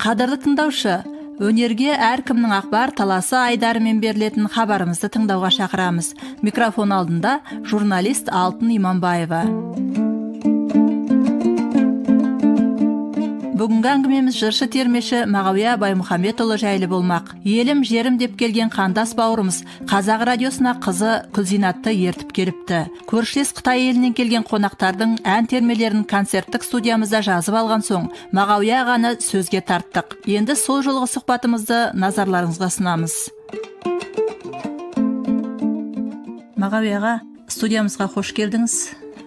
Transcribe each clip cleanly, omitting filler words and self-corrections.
Қадірлі тыңдаушы, өнерге әркімнің ақбар таласы айдарымен берілетін хабарымызды тыңдауға шақырамыз. Микрофон алдында журналист Алтын Иманбаева. Бүгінгі әңгімеміз жыршы термеші Мағауия Баймұхамбетұлы жайлы болмақ. Елім жерім деп келген қандас бауырымыз Қазақ радиосына қызы Күлзинатты ертіп келіпті. Көршілес Қытай елінен келген қонақтардың ән термелерін концерттік студиямызда жазып алған соң Мағауия ағаны сөзге тарттық. Енді сол жолғы сұхбатымызды назарларыңызға ұсынамыз. Мағауияға студиямызға қош келдіңіз.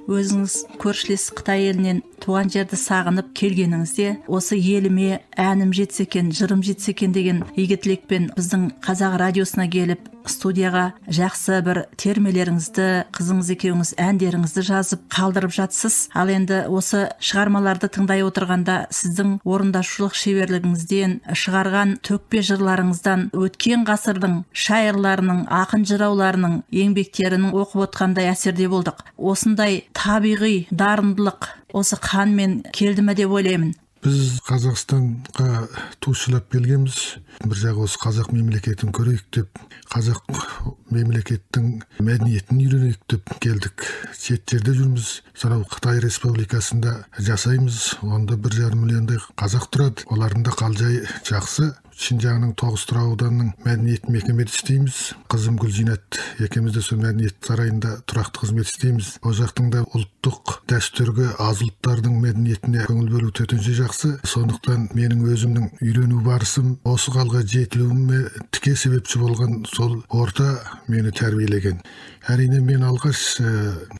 Өзіңіз көршілес Қытай елінен туған жерді сағынып келгеніңізде, осы еліме әнім жетсе екен, жырым жетсе екен деген игі тілекпен біздің Қазақ радиосына келіп, студияға жақсы бір термелеріңізді, қызыңыз екеуіңіз әндеріңізді жазып қалдырып жатсыз. Ал енді осы шығармаларды тыңдай отырғанда сіздің орындашылық шеберлігіңізден, шығарған төкпе жырларыңыздан, өткен ғасырдың шайырларының, ақын жырауларының еңбектерінің оқып отқандай әсерде болдық. Осындай табиғи дарындылық осы қанмен келді ме деп ойлаймын. Біз Қазақстанға туышылап келгенбіз. Бір жағы осы қазақ мемлекетін көрейік деп, қазақ мемлекеттің мәдениетін үйренейік деп келдік. Шет жерде жүрміз. Сонау Қытай Республикасында жасаймыз. Онда 1,5 миллиондай қазақ тұрады. Олардың да қалжай жақсы. Шинжаңның Тоғызтұра ауданының мәдениет мекемеде істейміз. Қызым Күлзинат екеуміз де сол мәдениет сарайында тұрақты қызмет істейміз. Ол жақтың да ұлттық дәстүрге, аз ұлттардың мәдениетіне көңіл бөлу төтенше жақсы. Сондықтан менің өзімнің үйрену барысым, осы қалға жетілуіме тіке себепші болған сол орта мені тәрбиелеген. Әрине мен алғаш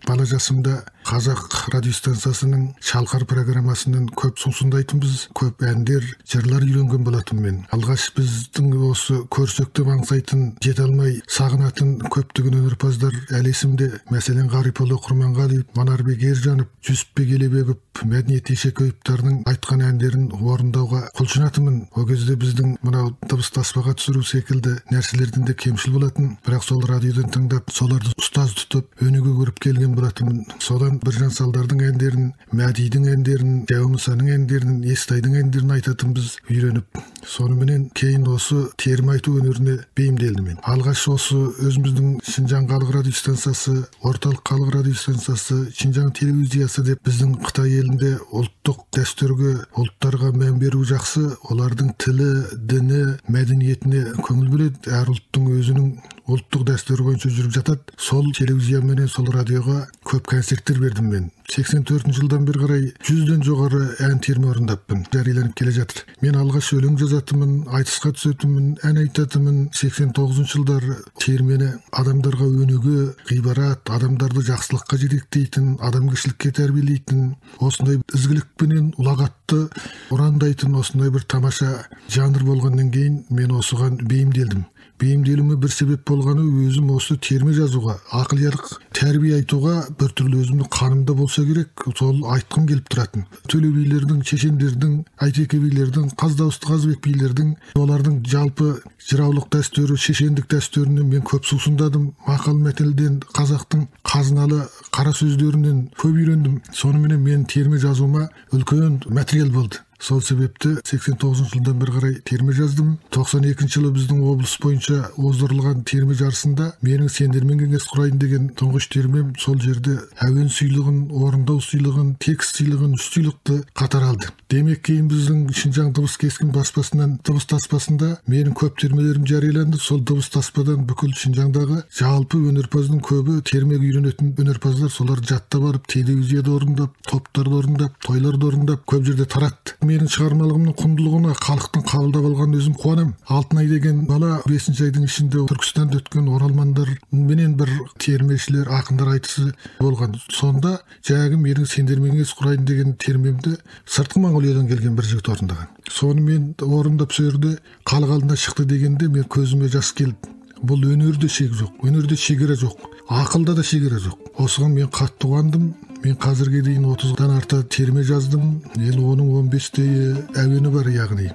бала жасымда Қазақ радиостанциясының Шалқар программасынан көп сусындайтынбыз, көп әндер, жырлар үйренген болатын мен. Алғаш біздің осы көрсөктеп аңсайтын, жете алмай сағынатын көптеген өнерпаздар әлі есімде. Мәселен Ғарипұлы Құрманғалиев, Манарбек Ержанов, Жүсіпбек Елебеков, Мәдениет Ешекеевтердің айтқан әндерін орындауға құлшынатынмын. О кезде біздің мынау дыбыс таспаға түсіру секілді нәрселерден де кемшіл болатын. Бірақ сол радиодан тыңдап, соларды ұстаз тұтып, өнеге көріп келген болатынмын. Содан Біржан Салдардың әндерін, Мәдидің әндерін, Жауымысаның әндерін, Естайдың әндерін айтатынбыз үйреніп. Соныменен кейін осы терме айту өнеріне бейімделдім мен. Алғаш осы өзіміздің Шинжаң халық радиостанциясы, орталық халық радиостанциясы, Шинжаң телевизиясы деп біздің Қытай елінде ұлттық дәстүрге, ұлттарға мән беру жақсы. Олардың тілі, діні, мәдениетіне көңіл бөледі. Әр ұлттың өзінің ұлттық дәстүрі бойынша жүріп жатады. Сол телевизия менен сол радиоға көп концерттер бердім мен. 84 жылдан бері қарай 100-ден жоғары ән терме орындаппын. Жарияланып келе жатыр. Мен алғаш өлең жазатынмын, айтысқа түсетінмін, ән айтатынмын. 89 жылдар термені адамдарға өнеге, ғибарат, адамдарды жақсылыққа жетектейтін, адамгершілікке тәрбиелейтін, осындай ізгілікпенен ұлағатты ұрандайтын осындай бір тамаша жанр болғаннан кейін мен осыған бейімделдім. Бейімделуіме бір себеп болғаны өзім осы терме жазуға, ақыл-ярық тәрбие айтуға бір түрлі өзімнің қанымда болса керек, сол айтқым келіп тұратын. Төле билердің, шешендердің, Айтеке билердің, Қаздауысты Қазбек билердің, олардың жалпы жыраулық дәстүрі, шешендік дәстүрінен мен көп сусындадым. Мақал мәтелден, қазақтың қазыналы қара сөздерінен көп үйрендім. Соныменен мен терме жазуыма үлкен материал болды. Сол себепті 89 жылдан бері қарай терме жаздым. 92 жылы біздің облыс бойынша оздырылған терме жарысында менің сендермен кеңес құрайын деген тұңғыш термем сол жерде әуен сыйлығын, орындау сыйлығын, текст сыйлығын, үш сыйлықты қатар алды. Демек кейін біздің Шинжаң дыбыс кескін баспасынан дыбыс таспасында менің көп термелерім жарияланды. Сол дыбыс таспадан бүкіл Шинжаңдағы жалпы өнерпаздың көбі термеге үйренетін өнерпаздар солар жатта барып телевизияда орындап, топтарда орындап, тойларда орындап көп жерде таратты. Менің шығармалығымның құндылығына халықтың қабылдап алған өзім қуанам. Алтынай деген бала 5 айдың ішінде Түркістанда өткен оралмандар менен бір термешілер, ақындар айтысы болған. Сонда жаңағы менің сендермен кеңес құрайын деген термемді сыртқы Моңғолиядан келген бір жігіт орындаған. Соны мен орындап сол жерде халық алдына шықты дегенде мен көзіме жас келді. Бұл өнерде шек жоқ, өнерде шекара жоқ, ақылда да шекара жоқ. Осыған мен қатты қуандым. Мен қазірге дейін 30-дан арта терме жаздым. Енді оның 15-тей әуені бар, яғни.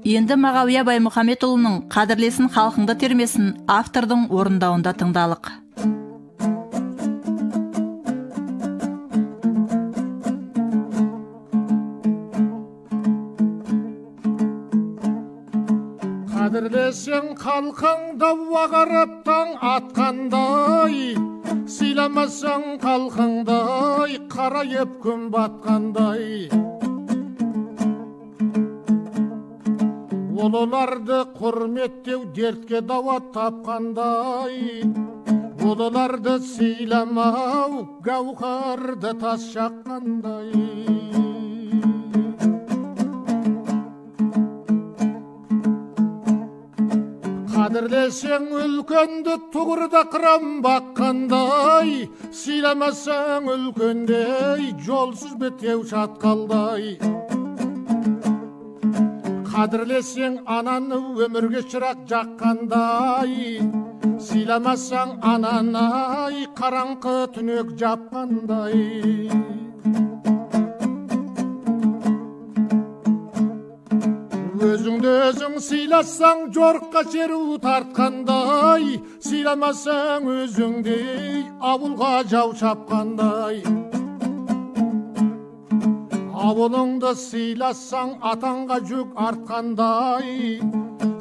Енді Мағауия Баймұхамбетұлының «Қадірлесін халқыңды» термесін автордың орындауында тыңдалық. Қадірлесең қалқыңды ағарып таң атқандай, сыйламасаң қалқыңдай қарайып күн батқандай. Оларды құрметтеу дертке дауа тапқандай, оларды сыйламау гауһарды тас жаққандай. Қадірлесең үлкенді тұғырда қырам баққандай, сыйламасаң үлкендей жолсыз бетеу шатқалдай. Қадірлесең ананы өмірге шырақ жаққандай, сыйламасаң ананы қараңғы түнек жапқандай. Өзіңді өзің сыйласаң жорыққа шеру тартқандай, сыйламасаң өзіңдей ауылға жау шапқандай. Ауылыңды сыйласаң атанға жүк артқандай,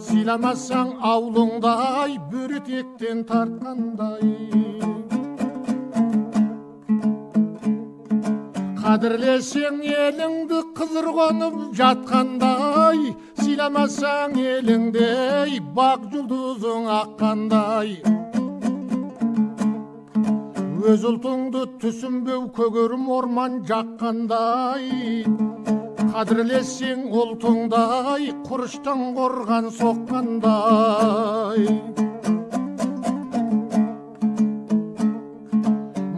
сыйламасаң аулыңдай бөрітектен тартқандай. Қадірлесең еліңді қызыр қонып жатқандай, сыйламасаң еліңдей бақ жұлдызың аққандай. Өз ұлтыңды түсінбеу көгерім орман жаққандай, қадірлесең ұлтыңдай құрыштан қорған соққандай.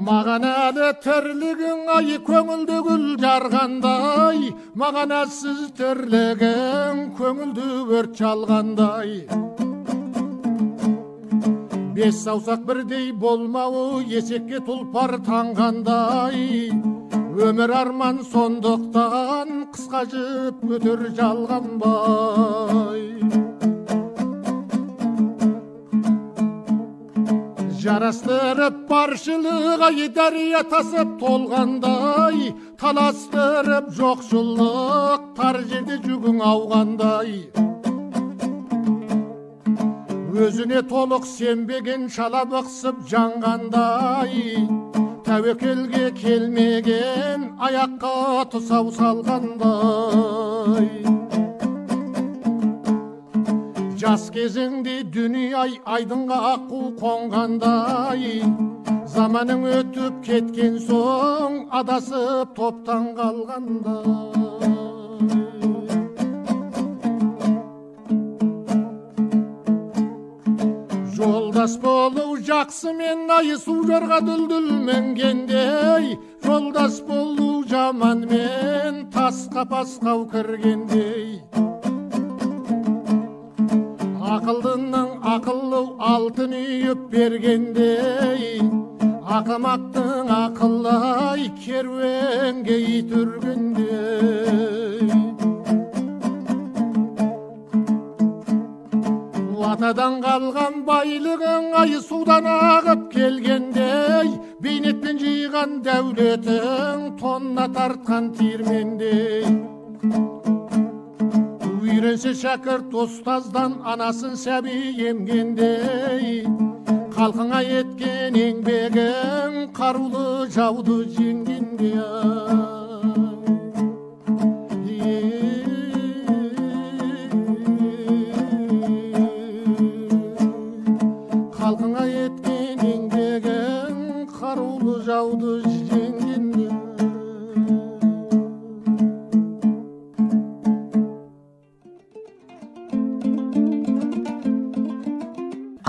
Маған әлі тірлігің ай көңілді гүл жарғандай, маған әлсіз тірлігің көңілді өрт жалғандай. Бес саусақ бірдей болмауы есекке тұлпар таңғандай, өмір арман сондықтан қысқа жіп өтір жалғанбай. Жарастырып баршылық ай дария тасып толғандай, таластырып жоқшылық тар жерде жүгің ауғандай. Өзіне толық сенбеген шала бықсып жанғандай, тәуекелге келмеген аяққа тұсау салғандай. Жас кезіңде дүние айдынға аққу қонғандай, заманың өтіп кеткен соң адасып топтан қалғандай. Жолдас болу жақсы мен су жорға дүлдүл мінгендей, жолдас болу жаман мен тас қапасқа кіргендей. Ақылдының ақылы алтын үйіп бергендей, ақымақтың ақылай керуенге ит үргендей. Атадан қалған байлығың судан ағып келгендей, бейнетпен жиған дәулетің тонна тартқан тирмендей. Үйренсе шәкірт ұстаздан анасын сәби емгендей, халқыңа еткен еңбегің қарулы жауды жеңгендей. Халқыңа еткен еңбегің қарулы жауды жеңгендей.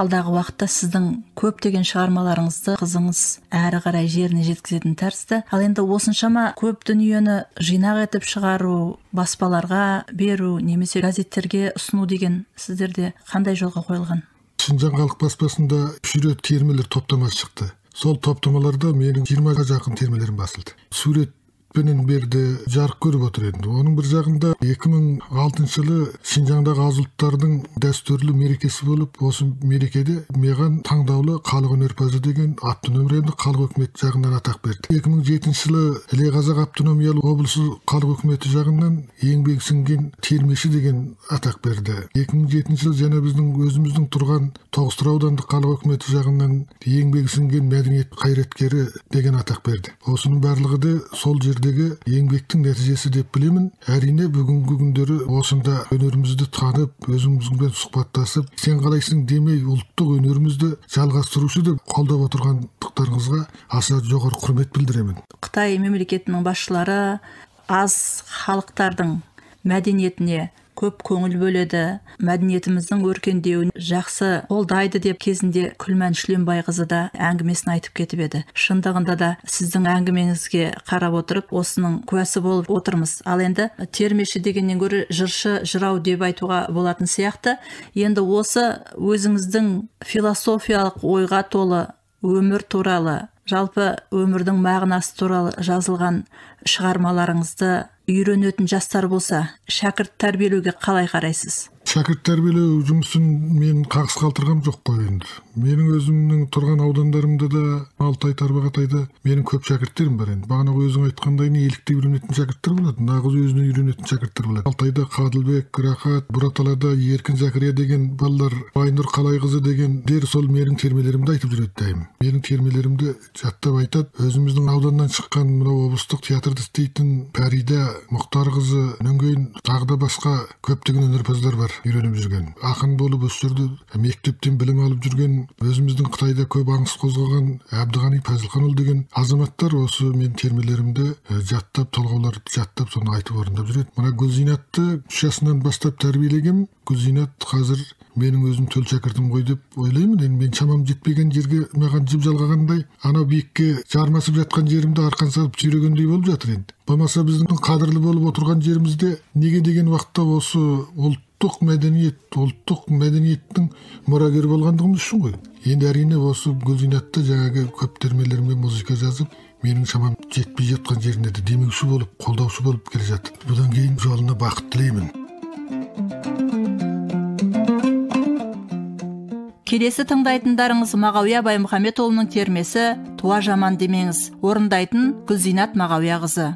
Алдағы уақытта сіздің көптеген шығармаларыңызды қызыңыз әрі қарай жеріне жеткізетін тәрізді. Ал енді осыншама көп дүниені жинақ етіп шығару, баспаларға беру, немесе газеттерге ұсыну деген сіздерде қандай жолға қойылған? Шыңжаң халық баспасында сурет термелер топтамасы шықты. Сол топтамаларда менің 20-ға жақын термелерім басылды. Сурет менен берде жарык көрүп отур эди. Онун бир жагында 2006-жылы Шинжаңдагы аз улуттардын дәстүрлүү мерекеси болуп, осы мерекеде меган таңдаулы калык өнөрпазы деген автоном райондук калык өкмөтү жагынан атак берди. 2007-жылы Эле Казак автономиялык облустук калык өкмөтү жагынан еңбек сиңген термеши деген атак берди. 2007-жылы жана биздин өзүмүздүн турган Тогуз-Тура аудандык калык өкмөтү жагынан еңбек сиңген мәдениет кайраткери деген атак берди. Осунун баардыгы да сол жердеги еңбектин нәтижеси деп билемин. Әрине бүгүнкү күндөрү осунда өнөрүмүздү таанып, өзүңүз менен сухбатташып, сен калайсың демей улуттук өнөрүмүздү жалгастыруучу деп колдоп отургандыктарыңызга аса жогору урмет билдиремин. Кытай мемлекетинин башчылары аз халыктардын мәдениетине көп көңүл бөлөдү, мәдениетимиздин өркөндөөүн жакшы колдайды деп кезинде Күлман Шүленбай кызы да әңгимесин айтып кетип эди. Шындыгында да сиздин әңгимеңизге карап отуруп, осунун куәсі болуп отурмуз. Ал энди термеши дегенден көрө жыршы, жырау деп айтууга болатын сыяктуу. Енді осы өзүңүздүн философиялык ойга толы өмүр тууралы, жалпы өмүрдүн мағынасы тууралы жазылган чыгармаларыңызды үйрөнөтүн жастар болса, шәкірт тәрбиелеуге қалай қарайсыз? Шәкірт тәрбиелеу жұмысын мен қағыс қалтырғам жоқ қой енді. Менің өзімнің тұрған аудандарымда да, Алтай, Тарбағатайда менің көп шәкірттерім бар енді. Бағана өзің айтқандай елікте үйренетін шәкірттер болады, нағыз өзіне үйренетін шәкірттер болады. Алтайда Қадылбек, Рахат, Бұраталада Еркін Закария деген балалар, Байнұр Қалайқызы деген дер сол менің термелерімді айтып жүреді дайым. Менің термелерімді жаттап айтады. Өзіміздің ауданнан шыққан мынау облыстық театрды істейтін Пәрида Мұхтарқызы, Нүнгейін, тағы да басқа көптеген өнерпаздар бар үйреніп жүрген. Ақын болып осы жерде мектептен білім алып жүрген, өзіміздің Қытайда көп аңыс қозғаған Әбдіғани Пазылханұлы деген азаматтар осы мен термелерімді жаттап, толғауларды жаттап, соны айтып орындап жүреді. Мына Гүлзинатты 3 жасынан бастап тәрбиелегем. Гүлзинат қазір менің өзім төл шәкіртім ғой деп ойлаймын. Енді мен шамам жетпеген жерге маған жіп жалғағандай, анау биікке жармасып жатқан жерімді арқан салып сүйрегендей болып жатыр енді. Болмаса біздің қадірлі болып отырған жерімізде неге деген уақытта осы ұлттық мәдениеттің мұрагері болғандығымыз үшін ғой. Енді әрине осы Гүлзинатта жаңағы көп термелермен музыка жазып, менің шамам жетпей жатқан жеріне де демеуші болып, қолдаушы болып келе жатыр. Бұдан кейін жолына бақыт тілеймін. Келесі тыңдайтындарыңыз Мағауия Баймұхаметұлының термесі «Туа жаман демеңіз», орындайтын Гүлзинат Мағауия қызы.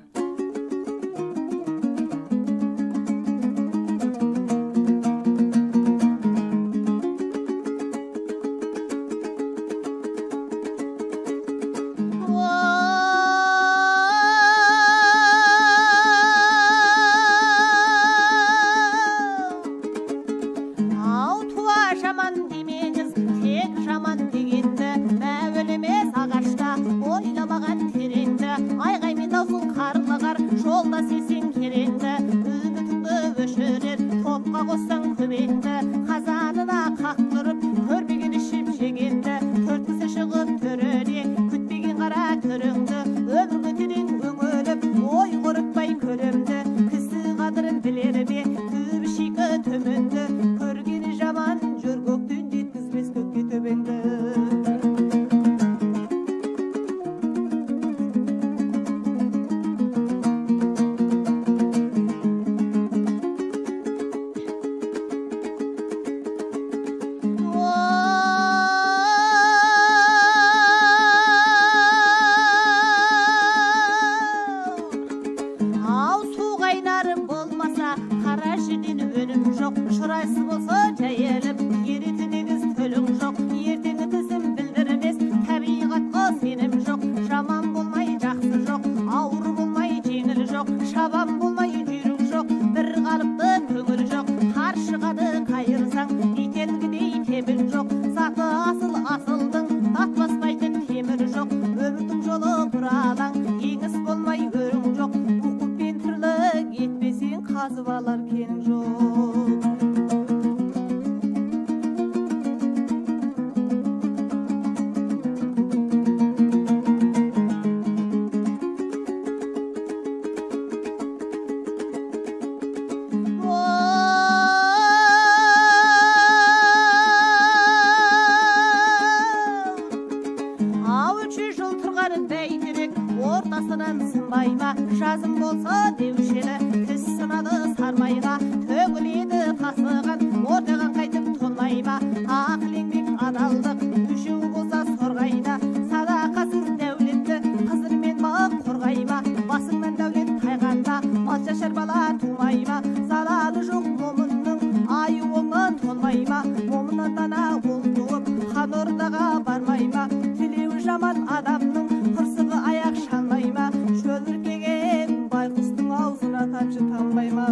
жазым болса деушелі, тіс сынады сармайға, төгіледі тасыған, ортаған қайтып толмай ма? Ақыл еңбек адалдық, үшеу болса сорғайда, садақасыз дәулетті, қызыр мен бақ қорғай ма? Басыңнан дәулет тайғанда, мал шашар бала тумай ма? Залалы жоқ момынның, айы оңы толмай ма? Момын дана ол туып, хан ордаға бармай ма? Тілеуі жаман адамның, қырсығы аяқ шалмай ма? Шөліркеген байқұстың аузына тамшы тамбай ма?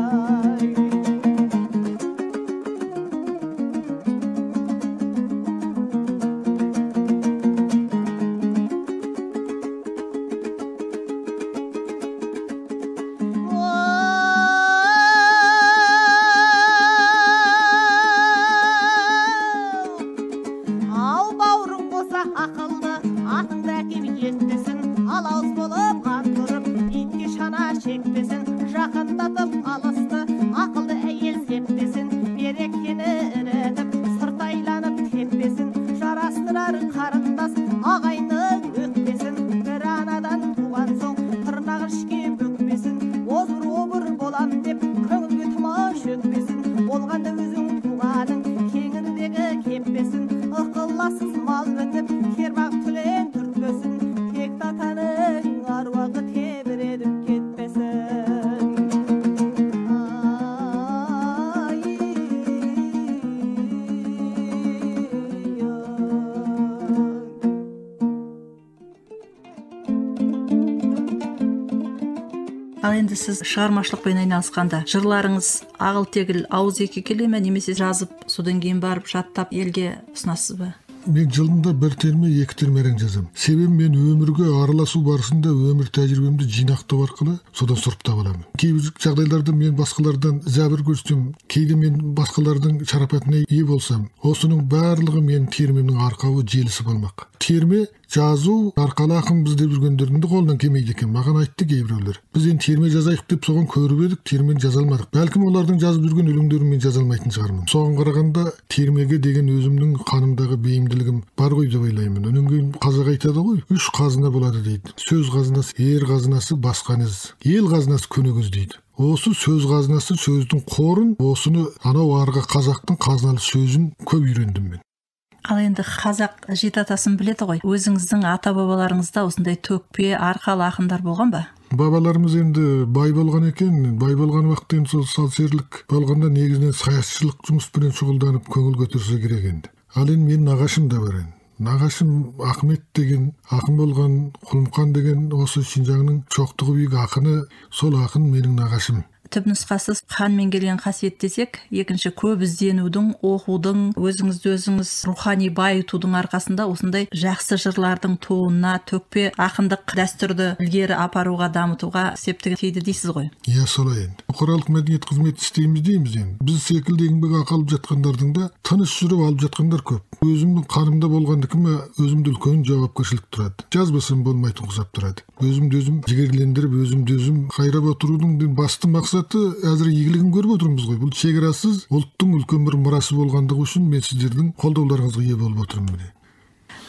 Ақылды атыңды әкеп ертесін, ал ауыз болып қан тұрып, итке шана шекпесін, жақындатып алысты, ақылды әйел сеппесін, берекені ірітіп, сыртайланып теппесін, жарастырар қарындас ағайынның өкпесін, бір анадан туған соң тырнағы ішке бөкпесін, обыр болам деп көңілге тұма шөкпесін, болғанда өзің туғаның кеңірдегі кеппесін, ықыласыз мал бітіп кербақ түлен түртпесін, тек татаның аруағы тебіредіп кетпесін. Ал енді сіз шығармашылықпен айналысқанда жырларыңыз ағыл-тегіл ауыз екі келе ме, немесе жазып, содан кейін барып жаттап елге ұсынасыз ба? Мен жылында бір терме, екі термерен жазам. Себебі мен өмірге араласу барысында өмір тәжірибемді жинақтау арқылы содан сұрыптап аламын. Кейбір жағдайларда мен басқалардан зәбір көрсем, кейде мен басқалардың шарапатына ие болсам, осының барлығы мен термемнің арқауы желісіп алмақ. Терме жазу арқалы ақын біз деп жүргендердің де қолынан келмейді екен. Маған айтты кейбіреулер. Біз енді терме жазайық деп соған көріп едік, термені жаза алмадық. Бәлкім олардың жазып жүрген өлеңдерін мен жаза алмайтын шығармын. Соған қарағанда термеге деген өзімнің қанымдағы бейімділігім бар ғой деп ойлаймын. Онан кейін қазақ айтады ғой, 3 қазына болады дейді. Сөз қазынасы, ер қазынасы, басқаңыз, ел қазынасы көнегөз дейді. Осы сөз қазынасы, сөздің қорын, осыны анау арғы қазақтың қазыналы сөзін көп үйрендім мен. Ал енді қазақ жеті атасын біледі ғой. Өзіңіздің ата-бабаларыңызда осындай төкпе, арқалы ақындар болған ба? Бабаларымыз енді бай болған екен. Бай болған уақытта енді сол салсерлік болғанда негізінен саясатшылық жұмыспен шұғылданып көңіл көтерсе керек енді. Ал енді менің нағашым да бар енді. Нағашым Ахмет деген ақын болған, Құлымқан деген осы Шинжаңның шоқтығы биік ақыны, сол ақын менің нағашым. Түпнұсқасы қанмен келген қасиет десек, екінші көп ізденудің, оқудың, өзіңізді өзіңіз рухани байытудың арқасында осындай жақсы жырлардың туынына, төкпе ақындық дәстүрді ілгері апаруға, дамытуға септігі тиді дейсіз ғой. Иә, солай енді. Бұқаралық мәдениет қызметі істейміз дейміз енді. Біз секілді еңбек алып жатқандардың да тыныш жүріп алып жатқандар көп. Өзімнің қанымда болғандікіме өзімді үлкен жауапкершілік тұрады. Жазбасам болмайтын құсап тұрады. Өзімді өзім жігерлендіріп, өзімді өзім қайрап отырудың басты мақсаты әзір игілігін көріп отырмыз ғой. Бұл шекарасыз ұлттың үлкен бір мұрасы болғандығы үшін мен сіздердің қолдауларыңызға ие болып отырмын міне.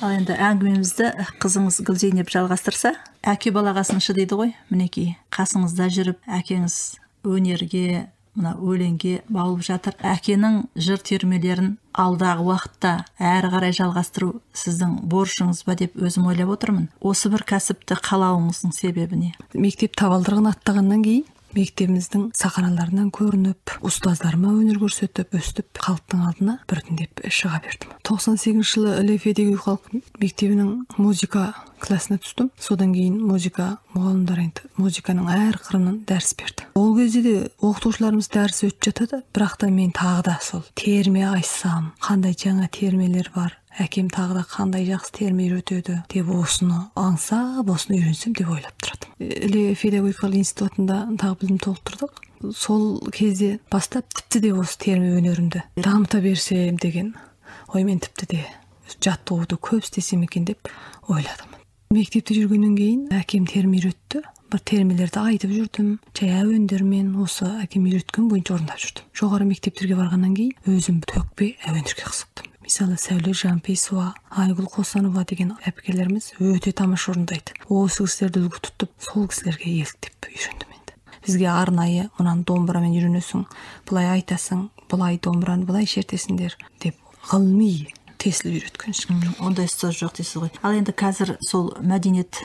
Ал енді әңгімемізді қызыңыз Гүлзейнеп жалғастырса, әке балаға сыншы дейді ғой. Мінекей, қасыңызда жүріп, әкеңіз өнерге, мына өлеңге баулып жатыр. Әкенің жыр термелерін алдағы уақытта әрі қарай жалғастыру сіздің борышыңыз ба деп өзім ойлап отырмын. Осы бір кәсіпті қалауыңыздың себебі не? Мектеп табалдырығын аттағаннан кейін мектебіміздің сахараларынан көрініп, ұстаздарыма өнер көрсетіп, өстіп, халықтың алдына біртіндеп шыға бердім. 98 жылы Іле-Федегі халық мектебінің музыка классына түстім. Содан кейін музыка мұғалімдері музыканың әр қырынан дәріс берді. Ол кезде де оқытушыларымыз дәріс өтіп жатады, бірақ та мен тағы да сол терме айтсам, қандай жаңа термелер бар, әкем тағы да қандай жақсы терме үйретеді деп осыны аңсап, осыны үйренсем деп ойлап тұрадым. Іле педагогикалық институтында тағы білім толықтырдық. Сол кезде бастап тіпті де осы терме өнерімді дамыта берсем деген оймен тіпті де жаттығуды көп істесем екен деп ойладым. Мектепте жүргеннен кейін әкем терме үйретті. Бір термелерді айтып жүрдім. Жай әуендермен осы әкем үйреткен бойынша орындап жүрдім. Жоғары мектептерге барғаннан кейін өзім төкпе әуендерге қызықтым. Мысалы, Сәуле Жампейсова, Айгүл Қосанова деген әпкелеріміз өте тамаша орындайды. Осы кісілерді үлгі тұтып, сол кісілерге еліктеп үйрендім. бізге арнайы мынаны домбырамен үйренесің, былай айтасың, былай домбыраны былай шертесіңдер деп ғылыми тесіліп үйреткен ешкім жоқ. Ондай ұстаз жоқ дейсіз ғой. Ал енді қазір сол мәдениет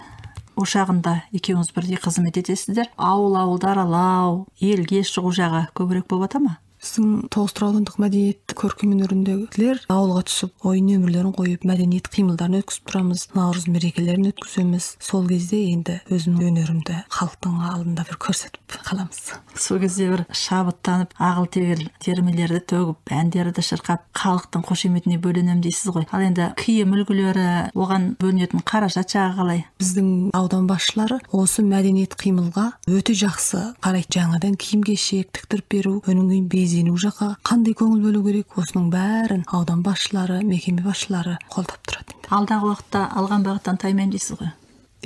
ошағында екеуіңіз бірдей қызмет етесіздер. Ауылды аралау, елге шығу жағы көбірек болып ата ма? Біздің Тоғызтыр аудандық мәдениет көркем өнеріндегілер ауылға түсіп ойын өмірлерін қойып мәдениет қимылдарын өткізіп тұрамыз, наурыз мерекелерін өткіземіз. Сол кезде енді өзімнің өнерімді халықтың алдында бір көрсетіп қаламыз. Сол кезде бір шабыттанып, ағыл-тегіл термелерді төгіп, әндерді шырқап, халықтың қошеметіне бөленем дейсіз ғой. Ал енді киім үлгілері, оған бөлінетін қаражат жағы қалай? Біздің аудан басшылары осы мәдениет қимылға өте жақсы қарайды. Жаңадан киім-кешек тіктіріп беру, өнің безену жаққа қандай көңіл бөлу керек, осының бәрін аудан басшылары, мекеме басшылары қолдап тұрады. Алдағы уақытта алған бағыттан таймайым дейсіз ғой.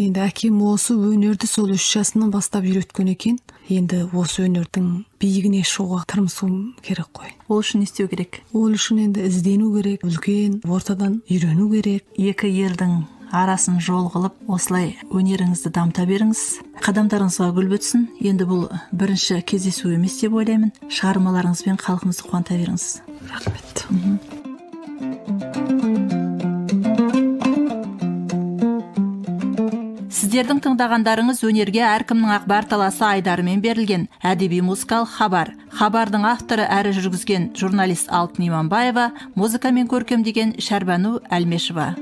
Енді әкем осы өнерді сол 3 жасынан бастап үйреткен екен. Енді осы өнердің биігіне шығуға тырмысуым керек қой. Ол үшін не істеу керек? Ол үшін енді іздену керек, үлкен ортадан үйрену керек. Екі елдің арасын жол қылып, осылай өнеріңізді дамыта беріңіз. Қадамдарыңызға гүл бітсін. Енді бұл бірінші кездесу емес деп ойлаймын. Шығармаларыңызбен халқымызды қуанта беріңіз. Рахмет. Сіздердің тыңдағандарыңыз өнерге әркімнің ақбар таласы айдарымен берілген әдеби музыкалық хабар. Хабардың авторы әрі жүргізген журналист Алтын Иманбаева, музыкамен көркемдеген Шәрбану Әлмешева.